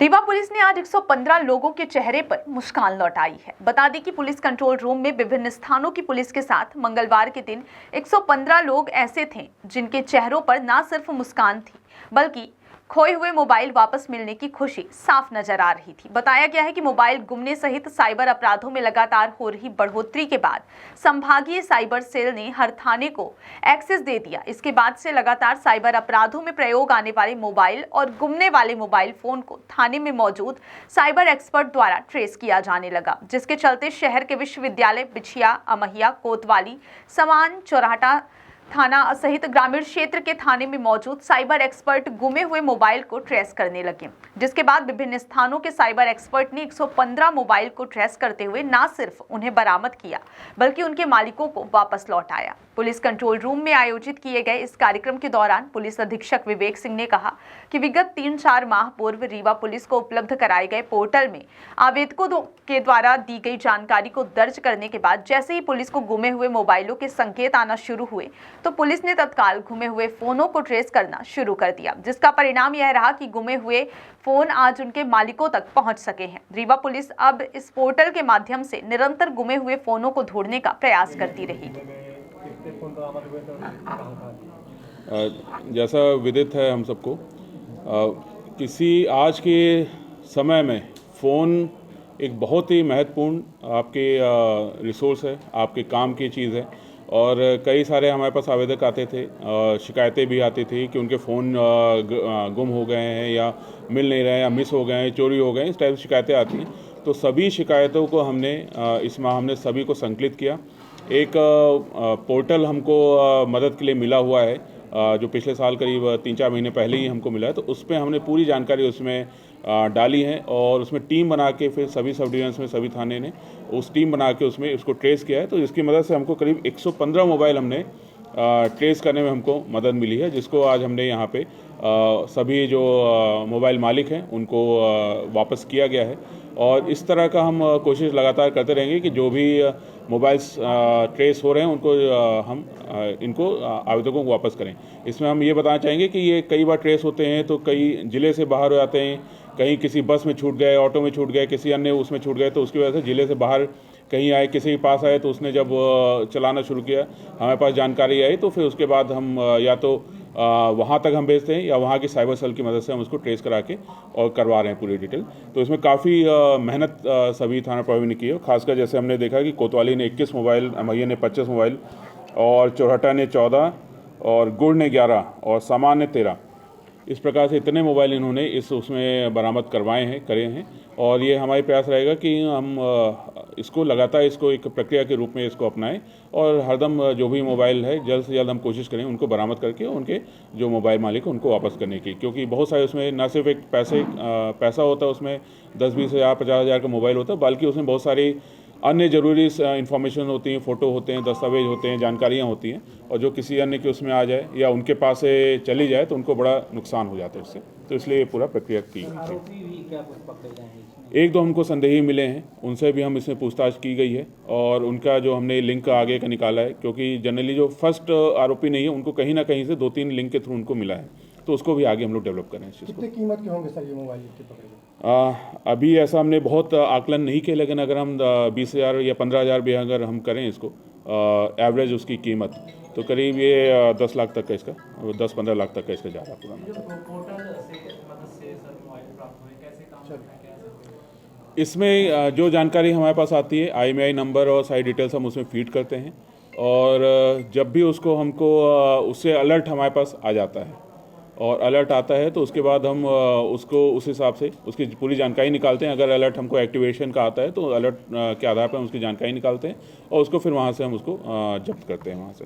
Rewa police ने आज 115 लोगों के चेहरे पर मुस्कान लौटाई है। बता दें कि पुलिस कंट्रोल रूम में विभिन्न स्थानों की पुलिस के साथ मंगलवार के दिन 115 लोग ऐसे थे जिनके चेहरों पर न सिर्फ मुस्कान थी बल्कि खोए हुए मोबाइल वापस मिलने की खुशी साफ नजर आ रही थी। बताया गया है कि मोबाइल गुमने सहित साइबर अपराधों में लगातार हो रही बढ़ोतरी के बाद संभागीय साइबर सेल ने हर थाने को एक्सेस दे दिया। इसके बाद से लगातार साइबर अपराधों में प्रयोग आने वाले मोबाइल और गुमने वाले मोबाइल फोन को थाने में मौजूद साइबर एक्सपर्ट द्वारा ट्रेस किया जाने लगा, जिसके चलते शहर के विश्वविद्यालय, बिछिया, अमहिया, कोतवाली, समान, चौराहा थाना सहित ग्रामीण क्षेत्र के थाने में मौजूद साइबर एक्सपर्ट गुमे हुए मोबाइल को ट्रेस करने लगे, जिसके बाद विभिन्न स्थानों के साइबर एक्सपर्ट ने 115 मोबाइल को ट्रेस करते हुए न सिर्फ उन्हें बरामद किया बल्कि उनके मालिकों को वापस लौटाया। पुलिस कंट्रोल रूम में आयोजित किए गए इस कार्यक्रम के दौरान पुलिस अधीक्षक विवेक सिंह ने कहा कि विगत 3-4 माह पूर्व रीवा पुलिस को उपलब्ध कराए गए पोर्टल में आवेदकों के द्वारा दी गई जानकारी को दर्ज करने के बाद जैसे ही पुलिस को गुमे हुए मोबाइलों के संकेत आना शुरू हुए तो पुलिस ने तत्काल गुमे हुए फोनों को ट्रेस करना शुरू कर दिया, जिसका परिणाम यह रहा कि गुमे हुए फोन आज उनके मालिकों तक पहुंच सके हैं। रीवा पुलिस अब इस पोर्टल के माध्यम से निरंतर गुमे हुए फोनों को ढूंढने का प्रयास करती रहेगी। जैसा विदित है हम सबको, किसी आज के समय में फ़ोन एक बहुत ही महत्वपूर्ण आपके रिसोर्स है, आपके काम की चीज़ है। और कई सारे हमारे पास आवेदक आते थे, शिकायतें भी आती थी कि उनके फ़ोन गुम हो गए हैं या मिल नहीं रहे हैं या मिस हो गए हैं, चोरी हो गए हैं, इस टाइप की शिकायतें आती हैं। तो सभी शिकायतों को हमने इस माह हमने सभी को संकलित किया। एक पोर्टल हमको मदद के लिए मिला हुआ है, जो पिछले साल करीब 3-4 महीने पहले ही हमको मिला है। तो उस पर हमने पूरी जानकारी उसमें डाली है और उसमें टीम बना के फिर सभी सब डिवीजन्स में सभी थाने ने उस टीम बना के उसमें उसको ट्रेस किया है। तो इसकी मदद से हमको करीब 115 मोबाइल हमने ट्रेस करने में हमको मदद मिली है, जिसको आज हमने यहाँ पे सभी जो मोबाइल मालिक हैं उनको वापस किया गया है। और इस तरह का हम कोशिश लगातार करते रहेंगे कि जो भी मोबाइल्स ट्रेस हो रहे हैं उनको हम इनको आवेदकों को वापस करें। इसमें हम ये बताना चाहेंगे कि ये कई बार ट्रेस होते हैं तो कई ज़िले से बाहर हो जाते हैं, कहीं किसी बस में छूट गए, ऑटो में छूट गए, किसी अन्य उसमें छूट गए, तो उसकी वजह से ज़िले से बाहर कहीं आए, किसी के पास आए तो उसने जब चलाना शुरू किया, हमारे पास जानकारी आई तो फिर उसके बाद हम या तो वहाँ तक हम भेजते हैं या वहाँ की साइबर सेल की मदद से हम उसको ट्रेस करा के और करवा रहे हैं पूरी डिटेल। तो इसमें काफ़ी मेहनत सभी थाना प्रभारी ने की है। खासकर जैसे हमने देखा कि कोतवाली ने 21 मोबाइल, अमैया ने 25 मोबाइल और चौराहा ने 14 और गुड़ ने 11 और सामान ने 13, इस प्रकार से इतने मोबाइल इन्होंने उसमें बरामद करे हैं। और ये हमारी प्रयास रहेगा कि हम इसको लगातार इसको एक प्रक्रिया के रूप में इसको अपनाएं और हरदम जो भी मोबाइल है जल्द से जल्द हम कोशिश करें उनको बरामद करके उनके जो मोबाइल मालिक हैं उनको वापस करने की, क्योंकि बहुत सारे उसमें न सिर्फ एक पैसा होता है, उसमें 10-20 हज़ार 50 हज़ार का मोबाइल होता है, बल्कि उसमें बहुत सारी अन्य ज़रूरी इन्फॉर्मेशन होती हैं, फ़ोटो होते हैं, दस्तावेज होते हैं, जानकारियाँ होती हैं, और जो किसी अन्य के उसमें आ जाए या उनके पास से चली जाए तो उनको बड़ा नुकसान हो जाता है इससे। तो इसलिए ये पूरा प्रक्रिया की एक दो हमको संदेही मिले हैं, उनसे भी हम इसमें पूछताछ की गई है और उनका जो हमने लिंक आगे का निकाला है, क्योंकि जनरली जो फर्स्ट आरोपी नहीं है उनको कहीं ना कहीं से 2-3 लिंक के थ्रू उनको मिला है, तो उसको भी आगे हम लोग डेवलप करें इस चीज़ को। कितनी कीमत के होंगे सर ये मोबाइल के पकड़े? अभी ऐसा हमने बहुत आकलन नहीं किया, लेकिन अगर हम 20,000 या 15,000 भी अगर हम करें इसको एवरेज उसकी कीमत, तो करीब ये 10 लाख तक का इसका 10-15 लाख तक का इसका जा रहा पूरा। इसमें जो जानकारी हमारे पास आती है, IMEI नंबर और सारी डिटेल्स हम उसमें फीड करते हैं और जब भी उसको हमको उससे अलर्ट हमारे पास आ जाता है और अलर्ट आता है तो उसके बाद हम उसको उस हिसाब से उसकी पूरी जानकारी निकालते हैं। अगर अलर्ट हमको एक्टिवेशन का आता है तो अलर्ट के आधार पर हम उसकी जानकारी निकालते हैं और उसको फिर वहाँ से हम उसको जब्त करते हैं वहाँ से।